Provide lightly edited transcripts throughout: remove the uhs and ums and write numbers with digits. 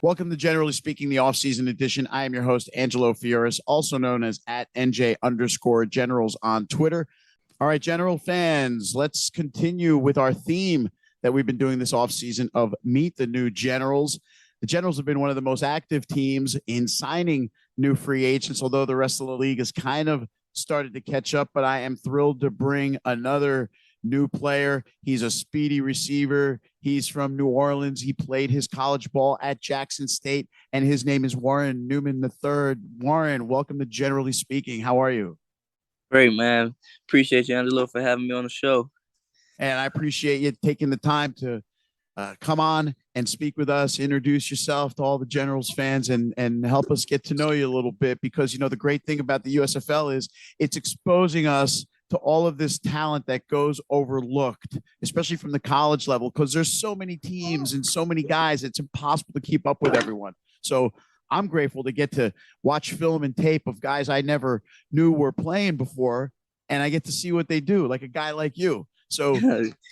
Welcome to Generally Speaking, the off-season edition. I am your host, Angelo Fioris, also known as at NJ_Generals on Twitter. All right, General fans, let's continue with our theme that we've been doing this off-season of Meet the New Generals. The Generals have been one of the most active teams in signing new free agents, although the rest of the league has kind of started to catch up. But I am thrilled to bring another new player. He's a speedy receiver. He's from New Orleans. He played his college ball at Jackson State, and his name is Warren Newman III. Warren, welcome to Generally Speaking. How are you? Great, man. Appreciate you, Angelo, for having me on the show. And I appreciate you taking the time to come on and speak with us, introduce yourself to all the Generals fans, and help us get to know you a little bit. Because, you know, the great thing about the USFL is it's exposing us to all of this talent that goes overlooked, especially from the college level, because there's so many teams and so many guys, it's impossible to keep up with everyone. So I'm grateful to get to watch film and tape of guys I never knew were playing before, and I get to see what they do, like a guy like you. So,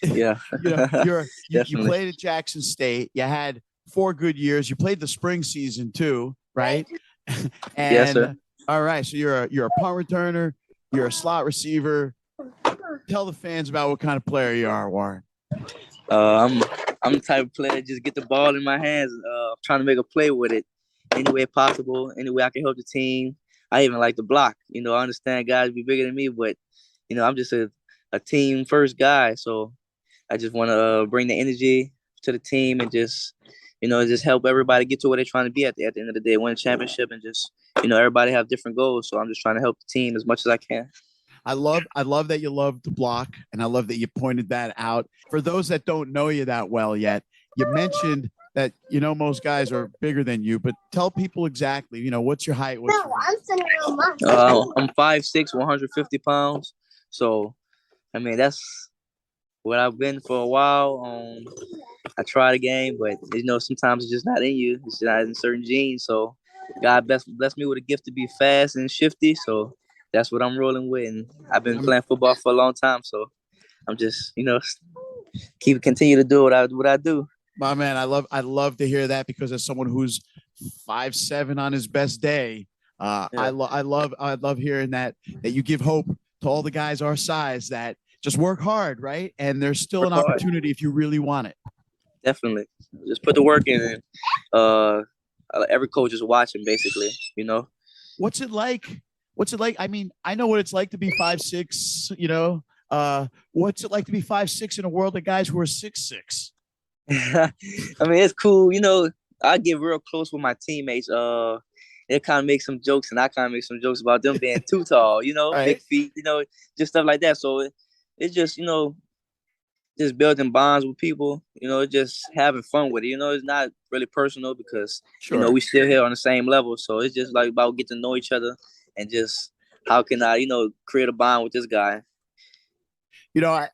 yeah, you played at Jackson State. You had 4 good years. You played the spring season too, right? And yes, sir. All right, so you're a punt returner. You're a slot receiver. Tell the fans about what kind of player you are, Warren. I'm the type of player just get the ball in my hands, trying to make a play with it any way possible, any way I can help the team. I even like to block. You know, I understand guys be bigger than me, but you know, I'm just a team first guy. So I just want to bring the energy to the team and just help everybody get to where they're trying to be at the end of the day, win a championship, and just, you know, everybody have different goals. So I'm just trying to help the team as much as I can. I love that you love to block, and I love that you pointed that out. For those that don't know you that well yet, you mentioned that, you know, most guys are bigger than you, but tell people exactly, you know, what's your height? I'm 5'6", 150 pounds. So, I mean, that's what I've been for a while. I try the game, but, you know, sometimes it's just not in you. It's not in certain genes. So God blessed me with a gift to be fast and shifty. So that's what I'm rolling with. And I've been playing football for a long time. So I'm just, you know, continue to do what I do. My man, I love to hear that, because as someone who's 5'7" on his best day, I love hearing that you give hope to all the guys our size that just work hard, right? And there's still an opportunity if you really want it. Definitely, just put the work in. And every coach is watching, basically. You know, what's it like? I mean, I know what it's like to be 5'6". You know, what's it like to be 5'6" in a world of guys who are 6'6"? I mean, it's cool. You know, I get real close with my teammates. They kind of make some jokes, and I kind of make some jokes about them being too tall. You know, right. Big feet. You know, just stuff like that. So it's just, you know, just building bonds with people. You know, just having fun with it. You know, it's not really personal because you know we still here on the same level. So it's just like about getting to know each other and just how can I, you know, create a bond with this guy. You know,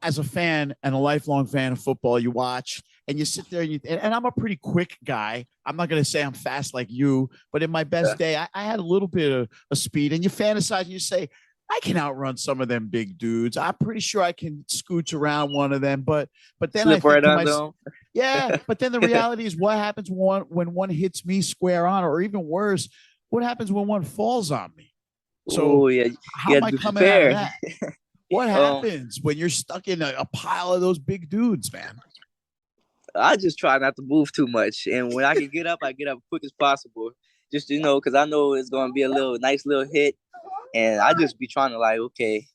as a fan and a lifelong fan of football, you watch and you sit there and I'm a pretty quick guy. I'm not going to say I'm fast like you, but in my best day, I had a little bit of speed, and you fantasize and you say, I can outrun some of them big dudes. I'm pretty sure I can scooch around one of them, but then slip right on them. Yeah, but then the reality is what happens when one hits me square on, or even worse, what happens when one falls on me? So how am I coming out of that? What happens when you're stuck in a pile of those big dudes, man? I just try not to move too much. And when I can get up, I get up quick as possible. Just, you know, because I know it's going to be a nice little hit. And I just be trying to, like, okay,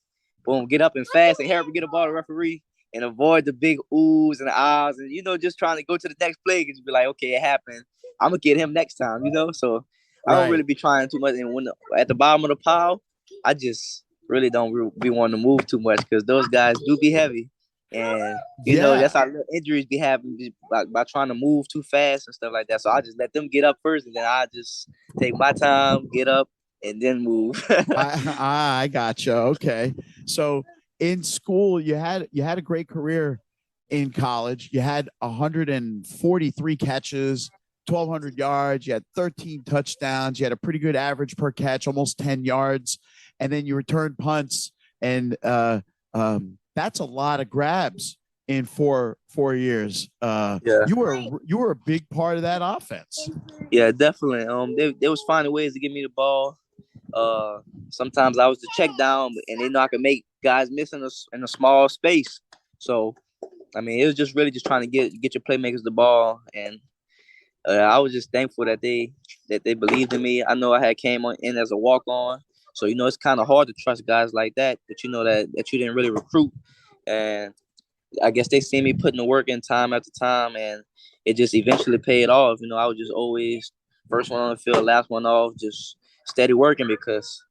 boom, get up and fast and hurry up and get a ball to the referee and avoid the big oohs and the ahs. And, you know, just trying to go to the next play and just be like, okay, it happened. I'm going to get him next time, you know? So I don't really be trying too much. And when at the bottom of the pile, I just really don't be wanting to move too much because those guys do be heavy. And, you know, that's how injuries be happening by trying to move too fast and stuff like that. So I just let them get up first, and then I just take my time, get up, and then move. I gotcha. Okay. So in school, you had a great career in college. You had 143 catches, 1,200 yards. You had 13 touchdowns. You had a pretty good average per catch, almost 10 yards. And then you returned punts, and that's a lot of grabs in four years. Yeah. You were a big part of that offense. Yeah, definitely. They was finding ways to give me the ball. Sometimes I was the check down, and they know I could make guys miss in a small space. So, I mean, it was just really just trying to get your playmakers the ball, and I was just thankful that they believed in me. I know I had came on in as a walk on, so it's kind of hard to trust guys like that you know that you didn't really recruit, and I guess they see me putting the work in time after time, and it just eventually paid off. I was just always first one on the field, last one off, just steady working because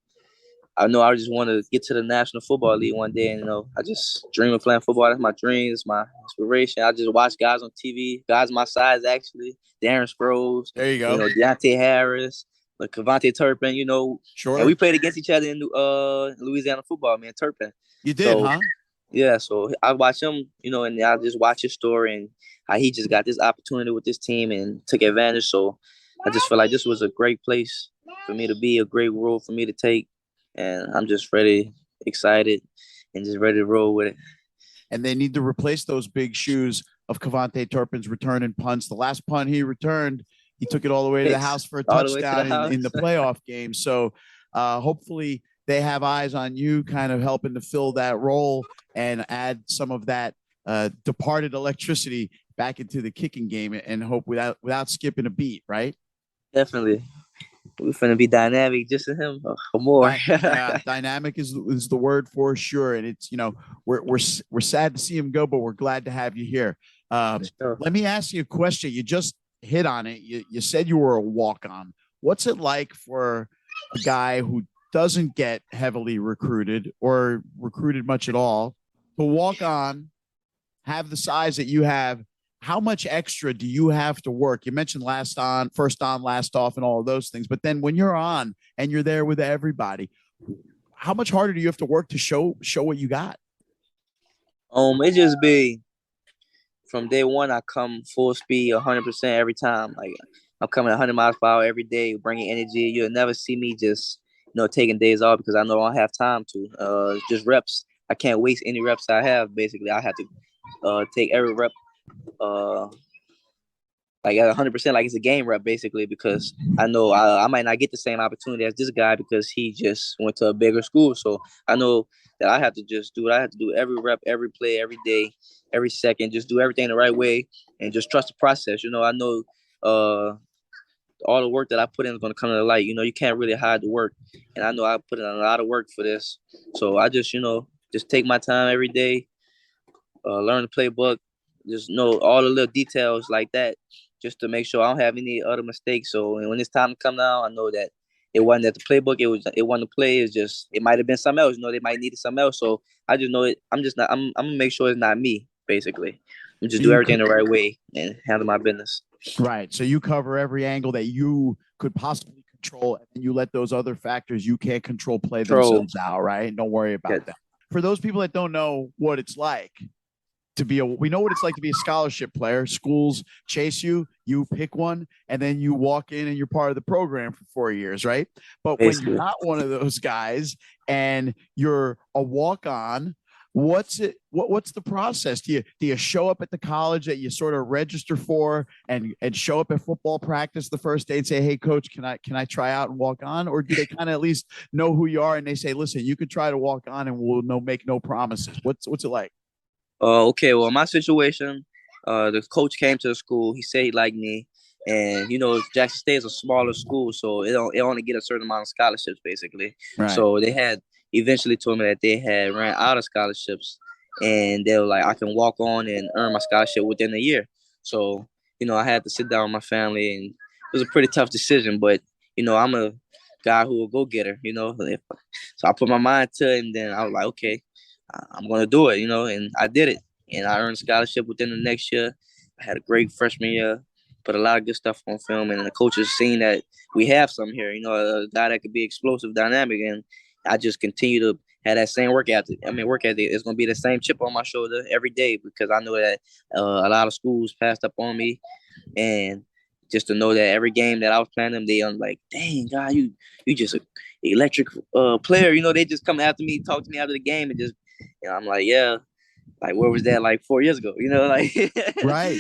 I know I just want to get to the National Football League one day. And, I just dream of playing football. That's my dreams, my inspiration. I just watch guys on TV, guys my size, actually. Darren Sproles, There you go. Deontay Harris, like Cavante Turpin, Sure. And we played against each other in Louisiana football, man, Turpin. You did, huh? Yeah, so I watch him, and I just watch his story and how he just got this opportunity with this team and took advantage. So I just feel like this was a great place for me to be, a great role for me to take. And I'm just ready, excited, and just ready to roll with it. And they need to replace those big shoes of Cavante Turpin's return and punts. The last punt he returned, he took it all the way to the house for a touchdown in the playoff game. So hopefully they have eyes on you kind of helping to fill that role and add some of that departed electricity back into the kicking game and hope without skipping a beat, right? Definitely. We're finna be dynamic just to him or more. Dynamic is the word for sure. And it's, we're sad to see him go, but we're glad to have you here. Sure. Let me ask you a question. You just hit on it. You said you were a walk-on. What's it like for a guy who doesn't get heavily recruited or recruited much at all to walk on, have the size that you have? How much extra do you have to work? You mentioned last on, first on, last off, and all of those things. But then when you're on and you're there with everybody, how much harder do you have to work to show what you got? It just be from day one. I come full speed, 100% every time. Like I'm coming 100 miles per hour every day, bringing energy. You'll never see me just taking days off because I know I don't have time to. Just reps. I can't waste any reps I have. Basically, I have to take every rep. Like at 100%, like it's a game rep basically, because I know I might not get the same opportunity as this guy because he just went to a bigger school. So I know that I have to just do what I have to do every rep, every play, every day, every second, just do everything the right way and just trust the process. I know all the work that I put in is going to come to the light. You can't really hide the work. And I know I put in a lot of work for this. So I just, just take my time every day, learn the playbook, just know all the little details like that, just to make sure I don't have any other mistakes. So when it's time to come down, I know that it wasn't at the playbook. It wasn't the play. It's just it might have been something else. They might need something else. So I just know it. I'm gonna make sure it's not me. Basically, I'm just do everything the right way and handle my business. Right. So you cover every angle that you could possibly control, and you let those other factors you can't control play themselves out. Right. Don't worry about that. For those people that don't know what it's like we know what it's like to be a scholarship player. Schools chase you, you pick one, and then you walk in and you're part of the program for 4 years, right? But when you're not one of those guys and you're a walk-on, what's the process? Do you show up at the college that you sort of register for and show up at football practice the first day and say, hey coach, can I try out and walk on? Or do they kind of at least know who you are and they say, listen, you can try to walk on and we'll make no promises? What's it like? Okay, well, my situation, the coach came to the school. He said he liked me, and Jackson State is a smaller school, so it only get a certain amount of scholarships basically. Right. So they had eventually told me that they had ran out of scholarships, and they were like, I can walk on and earn my scholarship within a year. So I had to sit down with my family, and it was a pretty tough decision, but I'm a guy who will go get her. So I put my mind to it, and then I was like, okay, I'm going to do it, and I did it. And I earned a scholarship within the next year. I had a great freshman year, put a lot of good stuff on film, and the coaches seen that we have something here, a guy that could be explosive, dynamic, and I just continue to have that same work ethic. It's going to be the same chip on my shoulder every day because I know that a lot of schools passed up on me, and just to know that every game that I was playing them, they like, dang, God, you just an electric player. They just come after me, talk to me after the game, and just, I'm like, yeah. like where was that like 4 years ago? Right.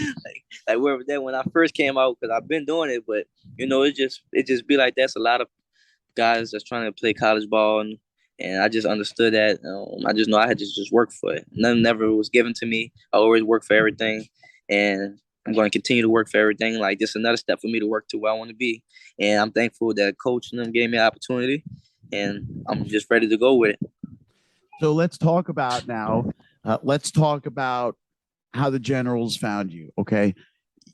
Like where was that when I first came out? Because I've been doing it, but it just be like that's a lot of guys that's trying to play college ball, and I just understood that. I just know I had to just work for it. None never was given to me. I always work for everything, and I'm going to continue to work for everything. Like just another step for me to work to where I want to be, and I'm thankful that coach and them gave me an opportunity, and I'm just ready to go with it. So let's talk about now. Let's talk about how the Generals found you. Okay.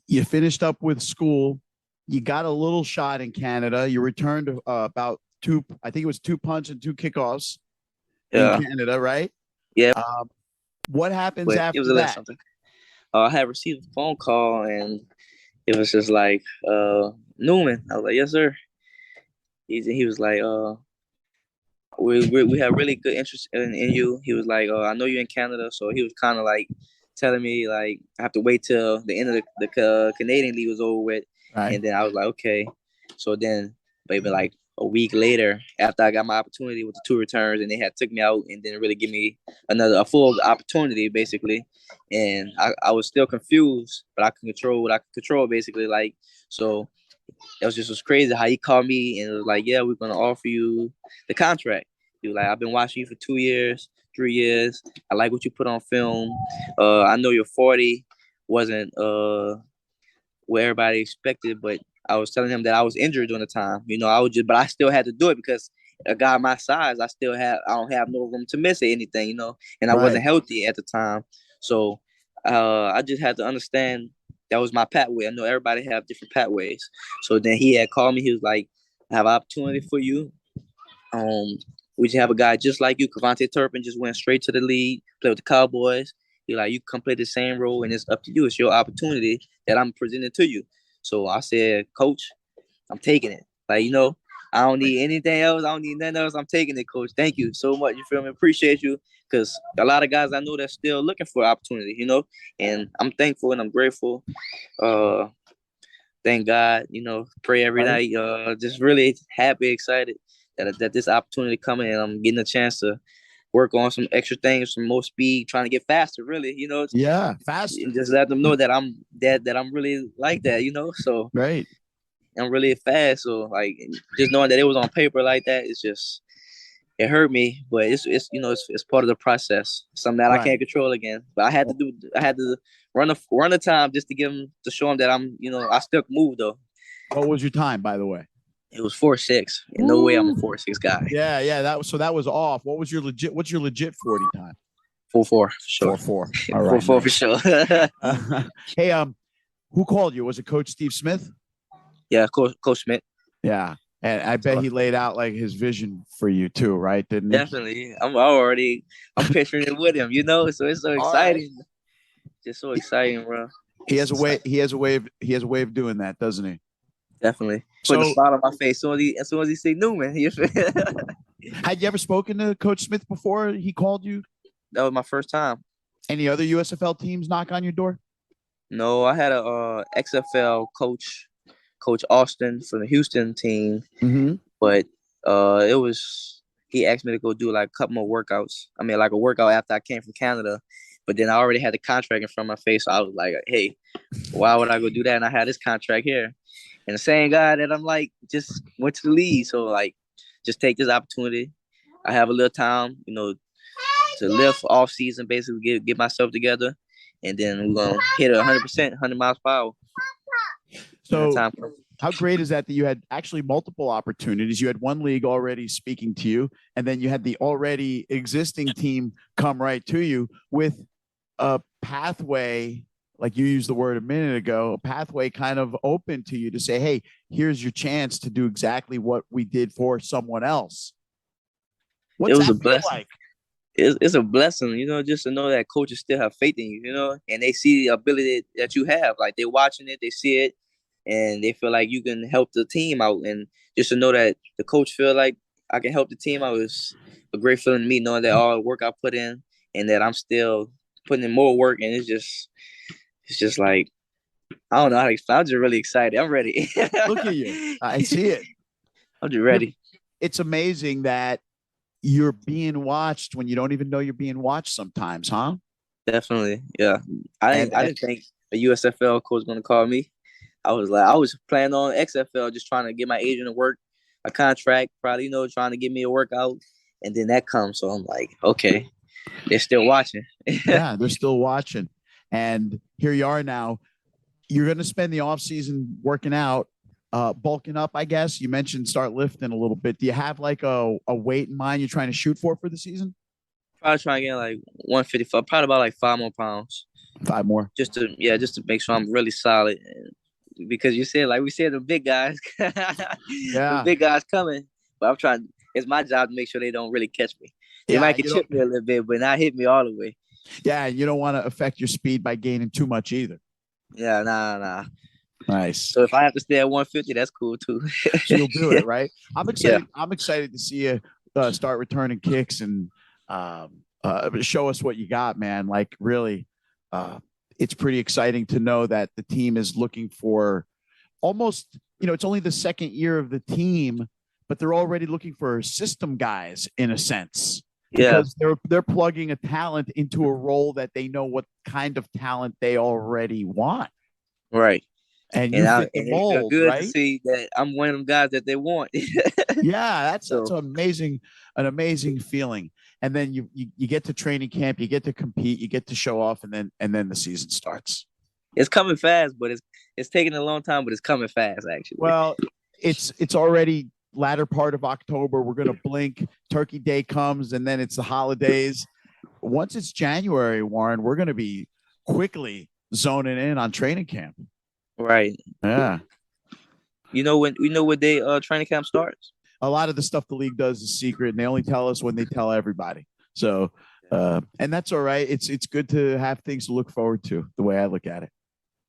You finished up with school. You got a little shot in Canada. You returned about two, I think it was two punts and two kickoffs in Yeah, Canada, right? yeah, What happens but it was after a little that? something. I had received a phone call, and it was just like Newman. I was like, yes, sir. He was like, we have really good interest in you. He was like, I know you're in Canada, so he was kind of like telling me like I have to wait till the end of the Canadian League was over with, Right. and then I was like, okay. So then maybe like a week later, after I got my opportunity with the two returns, and they had took me out and didn't really give me a full opportunity basically, and I was still confused, but I could control what I could control basically like so. It was crazy how he called me and was like, "Yeah, we're gonna offer you the contract." He was like, "I've been watching you for 2 years, 3 years. I like what you put on film. I know your 40 wasn't what everybody expected, but I was telling him that I was injured during the time. But I still had to do it because a guy my size, I don't have no room to miss anything, and I Right. wasn't healthy at the time. So I just had to understand that was my pathway. I know everybody have different pathways. So then he had called me. He was like, "I have an opportunity for you. Um, we just have a guy just like you. Cavante Turpin just went straight to the league, play with the Cowboys. You're like, you can play the same role, and it's up to you. It's your opportunity that I'm presenting to you." So I said, "Coach, I'm taking it. Like, I don't need anything else. I don't need nothing else. I'm taking it, Coach. Thank you so much. You feel me? Appreciate you. Because a lot of guys I know that's still looking for opportunity, and I'm thankful and I'm grateful. Uh, thank God, pray every Right. night. Just really happy, excited that this opportunity coming, and I'm getting a chance to work on some extra things, some more speed, trying to get faster. Really, Yeah. Faster. and just let them know that I'm really like that. So Right. I'm really fast. So like just knowing that it was on paper like that, it hurt me. But it's part of the process. Something that I Right. can't control again. But I had to run the time just to show them that I still can move though. What was your time, by the way? It was 4.6. In no way I'm a Woo. 4.6 guy. Yeah. Yeah. That was off. What's your legit 40 time? 4.4 for sure. 4-4. All Four right. four for Nice. sure. Hey, who called you? Was it Coach Steve Smith? Yeah, Coach Smith. Yeah. And I bet he laid out like his vision for you too, right? Didn't he? Definitely. I'm picturing it with him, so it's so All right. exciting. Just so exciting, bro. He has a way. He has a way of doing that, doesn't he? Definitely. Putting a So, smile on my face as soon as he say Newman. That had you ever spoken to Coach Smith before he called you? was my first time. Any other USFL teams knock on your door? No, I had a XFL coach, Coach Austin from the Houston team, Mm-hmm. but it was he asked me to go do like a couple more workouts. I mean, like a workout after I came from Canada, but then I already had the contract in front of my face, so I was like, hey, why would I go do that? And I had this contract here. And the same guy that I'm like just went to the league. So like just take this opportunity. I have a little time, to lift off season, basically get myself together. And then we're gonna hit it 100%, 100 miles per hour. So, Time. how great is that you had actually multiple opportunities? You had one league already speaking to you, and then you had the already existing team come right to you with a pathway, like you used the word a minute ago, a pathway kind of open to you to say, hey, here's your chance to do exactly what we did for someone else. It What's was that a feel blessing. like? It's a blessing, just to know that coaches still have faith in you, and they see the ability that you have. Like they're watching it, they see it, and they feel like you can help the team out. And just to know that the coach feel like I can help the team out is a great feeling to me, knowing that all the work I put in and that I'm still putting in more work. And it's just like, I don't know how to explain. I'm just really excited. I'm ready. Look at you. I see it. I'm just ready. It's amazing that you're being watched when you don't even know you're being watched sometimes, huh? Definitely. Yeah. I And, didn't I and didn't think a USFL coach was gonna call me. I was planning on XFL, just trying to get my agent to work a contract, probably, trying to get me a workout. And then that comes. So I'm like, okay, they're still watching. yeah, they're still watching. And here you are now. You're going to spend the off season working out, bulking up, I guess. You mentioned start lifting a little bit. Do you have like a weight in mind you're trying to shoot for the season? Probably trying to get like 155, probably about like 5 more pounds. Five more. Just to make sure I'm really solid. Because you said, like we said, the big guys, the Yeah. big guys coming. But I'm trying. It's my job to make sure they don't really catch me. They Yeah. might get chip me a little bit, but not hit me all the way. Yeah. You don't want to affect your speed by gaining too much either. Yeah, nah. Nice. So if I have to stay at 150, that's cool too. So you'll do it, right? I'm Yeah. excited. I'm excited to see you start returning kicks and show us what you got, man. Like really, it's pretty exciting to know that the team is looking for almost, it's only the second year of the team, but they're already looking for system guys in a sense Yeah. because they're plugging a talent into a role that they know what kind of talent they already want. Right. And you fit the And it felt mold, good to right? see that I'm one of them guys that they want. Yeah, that's So an amazing feeling. And then you get to training camp, you get to compete, you get to show off, and then the season starts. it's coming fast, but it's taking a long time, but it's coming fast actually. Well, it's already latter part of October. We're gonna blink. Turkey Day comes, and then it's the holidays. Once it's January, Warren, we're gonna be quickly zoning in on training camp. Right. Yeah. What day training camp starts? A lot of the stuff the league does is secret, and they only tell us when they tell everybody. So, and that's all right. It's good to have things to look forward to. The way I look at it.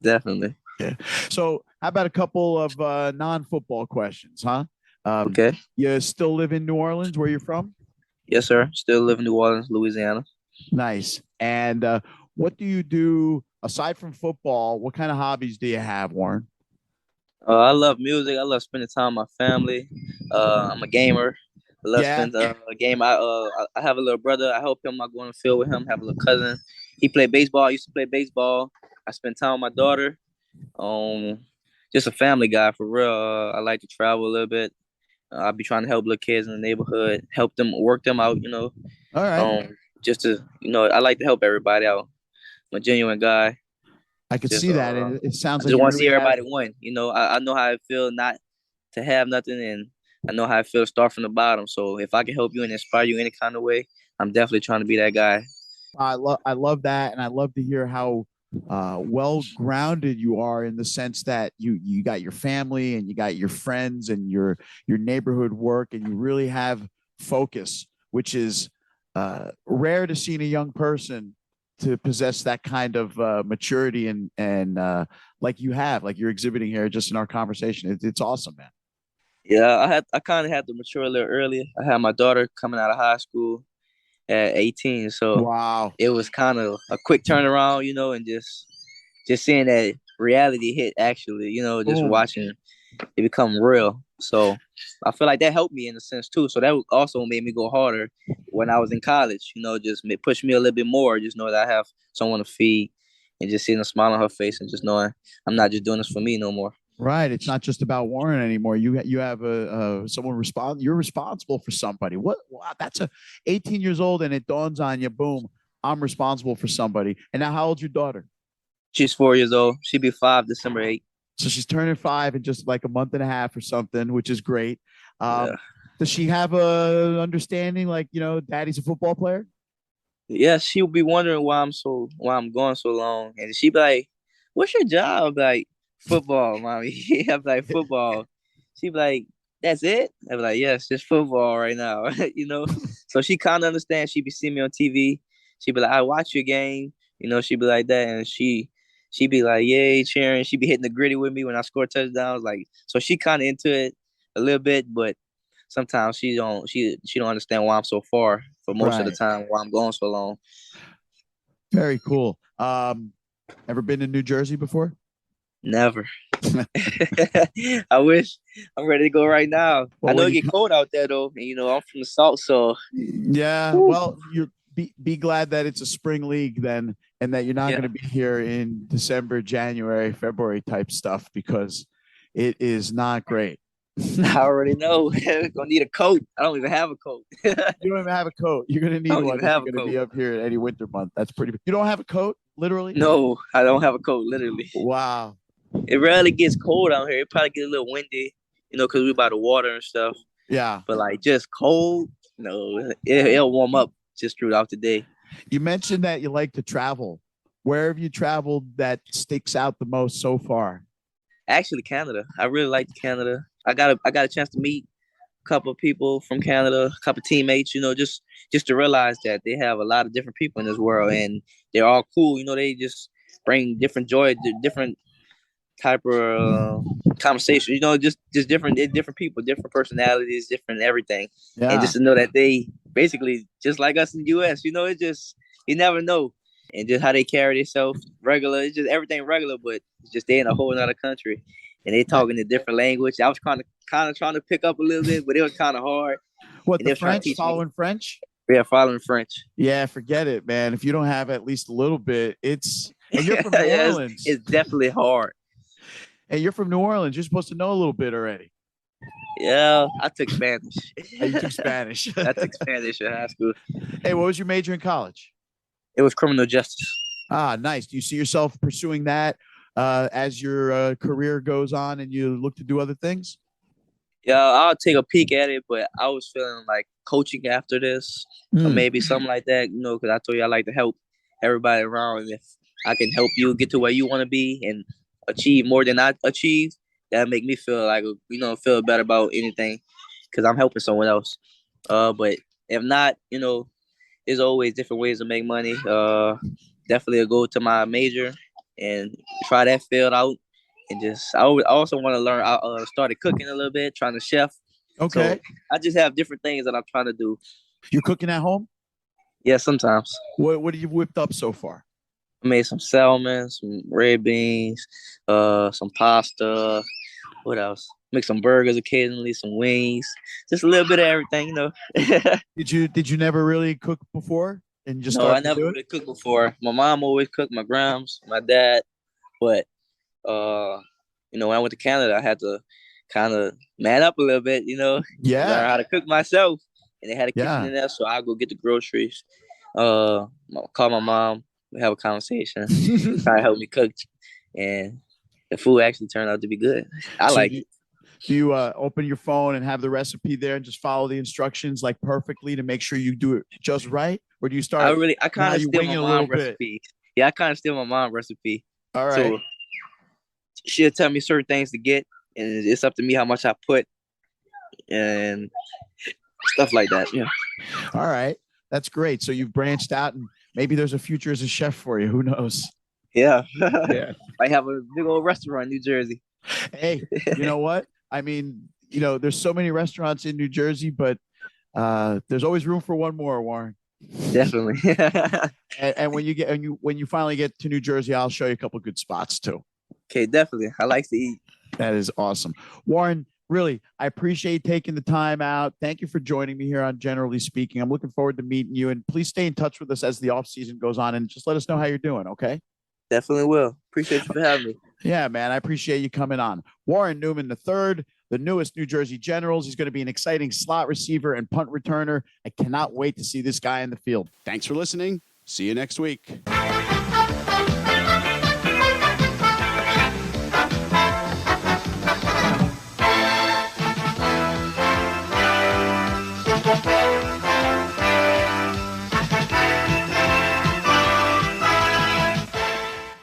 Definitely. Yeah. So, how about a couple of non-football questions, huh? Okay. You still live in New Orleans, where you're from? Yes, sir. Still live in New Orleans, Louisiana. Nice. And what do you do aside from football? What kind of hobbies do you have, Warren? I love music. I love spending time with my family. I'm a gamer. I love Yeah. spending a game. I have a little brother. I help him. I go on the field with him. I have a little cousin. He played baseball. I used to play baseball. I spend time with my daughter. Um, just a family guy for real. I like to travel a little bit. I'll be trying to help little kids in the neighborhood, help them work them out. All right. Just to I like to help everybody out. I'm a genuine guy. I could Just see that. It sounds I like just you want to really see have. everybody win. I know how it feel not to have nothing, and I know how it feel to start from the bottom. So if I can help you and inspire you any kind of way, I'm definitely trying to be that guy. I love that, and I love to hear how well grounded you are in the sense that you got your family and you got your friends and your neighborhood work, and you really have focus, which is rare to see in a young person to possess that kind of maturity and like you have, like you're exhibiting here just in our conversation. It's awesome, man. Yeah, I kind of had to mature a little earlier. I had my daughter coming out of high school at 18, so Wow. it was kind of a quick turnaround, and just seeing that reality hit actually, just Boom. watching it become real. So I feel like that helped me in a sense too. So that also made me go harder when I was in college. Just push me a little bit more. Just know that I have someone to feed, and just seeing a smile on her face, and just knowing I'm not just doing this for me no more. Right. It's not just about Warren anymore. You have someone You're responsible for somebody. What? Wow, that's 18 years old, and it dawns on you. Boom. I'm responsible for somebody. And now, how old's your daughter? She's 4 years old. She'll be 5 December 8th. So she's turning 5 in just like a month and a half or something, which is great. Yeah. Does she have a understanding, like daddy's a football player? Yeah, she'll be wondering why I'm going so long. And she be like, "What's your job?" Like, "Football, mommy." I'm like, "Football." She be like, "That's it?" I'm like, "Yes, just football right now." So she kinda understands. She be seeing me on TV. She be like, "I watch your game." She be like that, and she be like, "Yay," cheering. She be hitting the gritty with me when I score touchdowns. Like, so she kinda into it a little bit, but sometimes she don't understand why I'm so far for most of the Right. time, why I'm going so long. Very cool. Ever been to New Jersey before? Never. I wish. I'm ready to go right now. I Well, know when it you get cold out there though, and I'm from the south, so yeah, whew. well, be glad that it's a spring league then, and that you're not going to be here in December, January, February type stuff, because it is not great. I already know. Gonna need a coat. I don't even have a coat. You don't even have a coat. You're going to need one if you're going to be up here in any winter month. That's pretty. You don't have a coat, literally? No, I don't have a coat, literally. Wow. It rarely gets cold out here. It probably gets a little windy, because we're by the water and stuff. Yeah. But like just cold, no, it'll warm up just throughout the day. You mentioned that you like to travel. Where have you traveled that sticks out the most so far? Actually, Canada. I really like Canada. I got a chance to meet a couple of people from Canada, a couple of teammates, just to realize that they have a lot of different people in this world, and they're all cool. They just bring different joy, different type of conversation. Just different people, different personalities, different everything. Yeah. And just to know that they basically just like us in the U.S. It just you never know, and just how they carry themselves regular. It's just everything regular, but it's just they in a whole other country. And they talking a different language. I was kind of trying to pick up a little bit, but it was kind of hard. What, the French? Following French? Yeah, following French. Yeah, forget it, man. If you don't have at least a little bit, and you're from New Orleans. It's definitely hard. Hey, you're from New Orleans. You're supposed to know a little bit already. Yeah, I took Spanish. You took Spanish. I took Spanish in high school. Hey, what was your major in college? It was criminal justice. Ah, nice. Do you see yourself pursuing that as your career goes on and you look to do other things? Yeah, I'll take a peek at it, but I was feeling like coaching after this, or maybe something like that, because I told you I like to help everybody around. And if I can help you get to where you want to be and achieve more than I achieved, that make me feel like, feel better about anything, because I'm helping someone else. But if not, there's always different ways to make money. Definitely I'll go to my major and try that field out. And I also want to learn. I started cooking a little bit, trying to chef. Okay. So I just have different things that I'm trying to do. You cooking at home? Yeah, sometimes. What have you whipped up so far? I made some salmon, some red beans, some pasta. What else? Make some burgers occasionally, some wings, just a little bit of everything, Did you never really cook before? And just no, I never really cooked before. My mom always cooked, my grams, my dad, but when I went to Canada, I had to kind of man up a little bit, learn how to cook myself. And they had a kitchen in there, so I go get the groceries, call my mom, we have a conversation, try to help me cook, and the food actually turned out to be good. I like it. Do you open your phone and have the recipe there and just follow the instructions like perfectly to make sure you do it just right? Or do you start? I kind of steal my mom's recipe. Yeah, I kind of steal my mom's recipe. All right. So she'll tell me certain things to get, and it's up to me how much I put and stuff like that. Yeah. All right. That's great. So you've branched out, and maybe there's a future as a chef for you. Who knows? Yeah. I have a big old restaurant in New Jersey. Hey, you know what? I mean, there's so many restaurants in New Jersey, but there's always room for one more, Warren. Definitely. and when you finally get to New Jersey, I'll show you a couple of good spots too. Okay, definitely. I like to eat. That is awesome. Warren, really, I appreciate taking the time out. Thank you for joining me here on Generally Speaking. I'm looking forward to meeting you, and please stay in touch with us as the off season goes on, and just let us know how you're doing. Okay. Definitely will. Appreciate you for having me. Yeah, man. I appreciate you coming on. Warren Newman III, the newest New Jersey Generals. He's going to be an exciting slot receiver and punt returner. I cannot wait to see this guy in the field. Thanks for listening. See you next week.